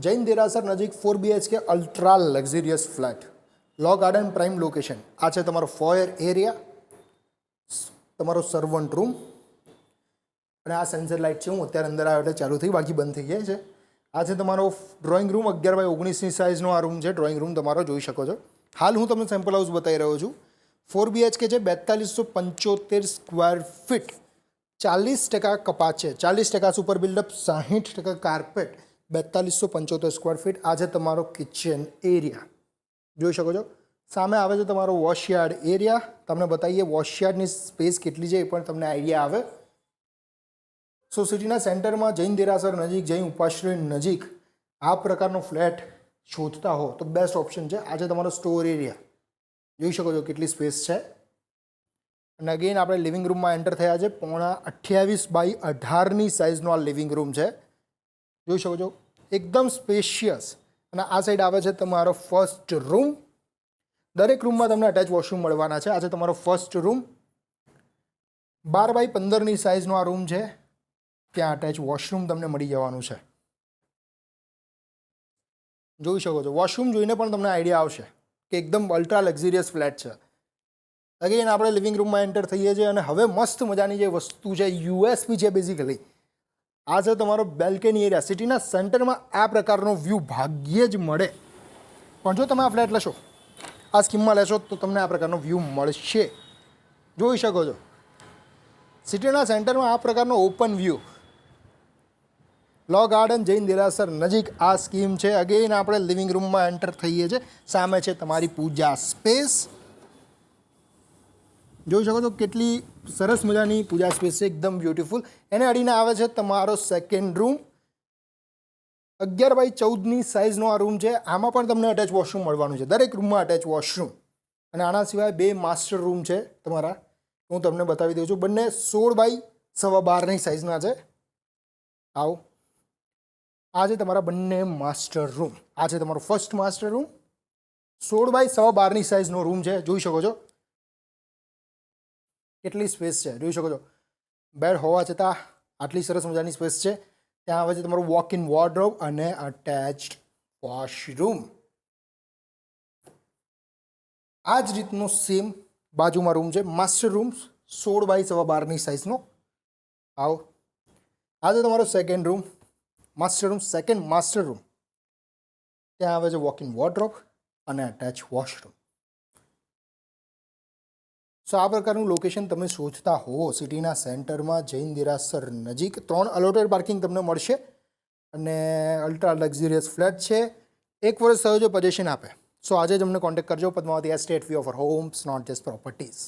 જૈન દેરાસર નજીક 4 BHK ultra luxurious flat, લો garden prime location. આ છે તમારો ફોયર એરિયા, તમારો સર્વન્ટ રૂમ, અને આ સેન્સર લાઇટ છે. હું અત્યારે અંદર આવ્યો એટલે ચાલુ થઈ, બાકી બંધ થઈ ગયા છે. આ છે તમારો ડ્રોઈંગ રૂમ, 11x19ની સાઇઝનો આ રૂમ છે. ડ્રોઈંગ રૂમ તમારો જોઈ શકો છો. હાલ હું તમને સેમ્પલ હાઉસ બતાવી રહ્યો છું. 4 BHK છે, 4275 સ્ક્વેર ફીટ, 40% કપાટ છે, 40% super buildup, 60% carpet, 4275 square feet. આ છે તમારો કિચન એરિયા, જોઈ શકો છો. સામે આવે છે તમારો વોશયાર્ડ એરિયા. તમને બતાવીએ વોશયાર્ડની સ્પેસ કેટલી છે એ પણ તમને આઈડિયા આવે. સો સિટીના સેન્ટરમાં જૈન દેરાસર નજીક, જૈન ઉપાશ્રય નજીક આ પ્રકારનો ફ્લેટ શોધતા હો તો બેસ્ટ ઓપ્શન છે. આ છે તમારો સ્ટોર એરિયા, જોઈ શકો છો કેટલી સ્પેસ છે. અને અગેન આપણે લિવિંગ રૂમમાં એન્ટર થયા છે. 28x18ની સાઇઝનો આ લિવિંગ રૂમ છે, જોઈ શકો છો. એકદમ સ્પેશિયસ. અને આ સાઈડ આવે છે તમારો ફર્સ્ટ રૂમ. દરેક રૂમમાં તમને અટેચ વોશરૂમ મળવાના છે. આ છે તમારો ફર્સ્ટ રૂમ. 12x15ની સાઇઝનો આ રૂમ છે, ત્યાં અટેચ વોશરૂમ તમને મળી જવાનું છે, જોઈ શકો છો. વોશરૂમ જોઈને પણ તમને આઈડિયા આવશે કે એકદમ અલ્ટ્રા લક્ઝરિયસ ફ્લેટ છે. અગેન આપણે લિવિંગ રૂમમાં એન્ટર થઈએ છીએ અને હવે મસ્ત મજાની જે વસ્તુ છે, યુએસપી છે બેઝિકલી. આ છે તમારો બેલ્કની એરિયા. સિટીના સેન્ટરમાં આ પ્રકારનો વ્યૂ ભાગ્યે જ મળે, પણ જો તમે આ ફ્લેટ લેશો, આ સ્કીમમાં લેશો તો તમને આ પ્રકારનો વ્યૂ મળશે, જોઈ શકો છો. સિટીના સેન્ટરમાં આ પ્રકારનો ઓપન વ્યૂ, લો ગાર્ડન જૈન દેરાસર નજીક આ સ્કીમ છે. અગેન આપણે લિવિંગ રૂમમાં એન્ટર થઈએ છીએ. સામે છે તમારી પૂજા સ્પેસ, જોઈ શકો છો કેટલી સરસ મજાની પૂજા સ્પેસ છે, એકદમ બ્યુટીફુલ. એને અડીને આવે છે તમારો સેકન્ડ રૂમ. 11x14ની સાઇઝનો આ રૂમ છે. આમાં પણ તમને અટેચ વોશરૂમ મળવાનું છે, દરેક રૂમમાં અટેચ વોશરૂમ. અને આના સિવાય 2 માસ્ટર રૂમ છે તમારા, હું તમને બતાવી દઉં છું. બંને 16x12ની સાઇઝના છે. આવો, આ છે તમારા બંને માસ્ટર રૂમ. આ છે તમારો ફર્સ્ટ માસ્ટર રૂમ, 16x12ની સાઇઝનો રૂમ છે, જોઈ શકો છો કેટલી સ્પેસ છે, જોઈ શકો છો. બેડ હોવા છતાં આટલી સરસ મજાની સ્પેસ છે. ત્યાં આવે છે તમારું વોક ઇન વોર્ડરોબ અને અટેચ્ડ વોશરૂમ. આ જ રીતનો સેમ બાજુમાં રૂમ છે, માસ્ટર રૂમ, 16x12ની સાઇઝનો. આવો, આ છે તમારો second room, master room, second master room. ત્યાં આવે છે વોક ઇન વોર્ડરોબ અને અટેચ વોશરૂમ. સો આ પ્રકારનું લોકેશન તમે શોધતા હો સિટીના સેન્ટરમાં જૈન દેરાસર નજીક, 3 અલોટેડ પાર્કિંગ તમને મળશે અને અલ્ટ્રા લક્ઝરિયસ ફ્લેટ છે. 1 વર્ષ થયો જો પોઝેશન આપે. સો આજે જ અમને કોન્ટેક્ટ કરજો. Padmavati estate, we offer homes, not just properties.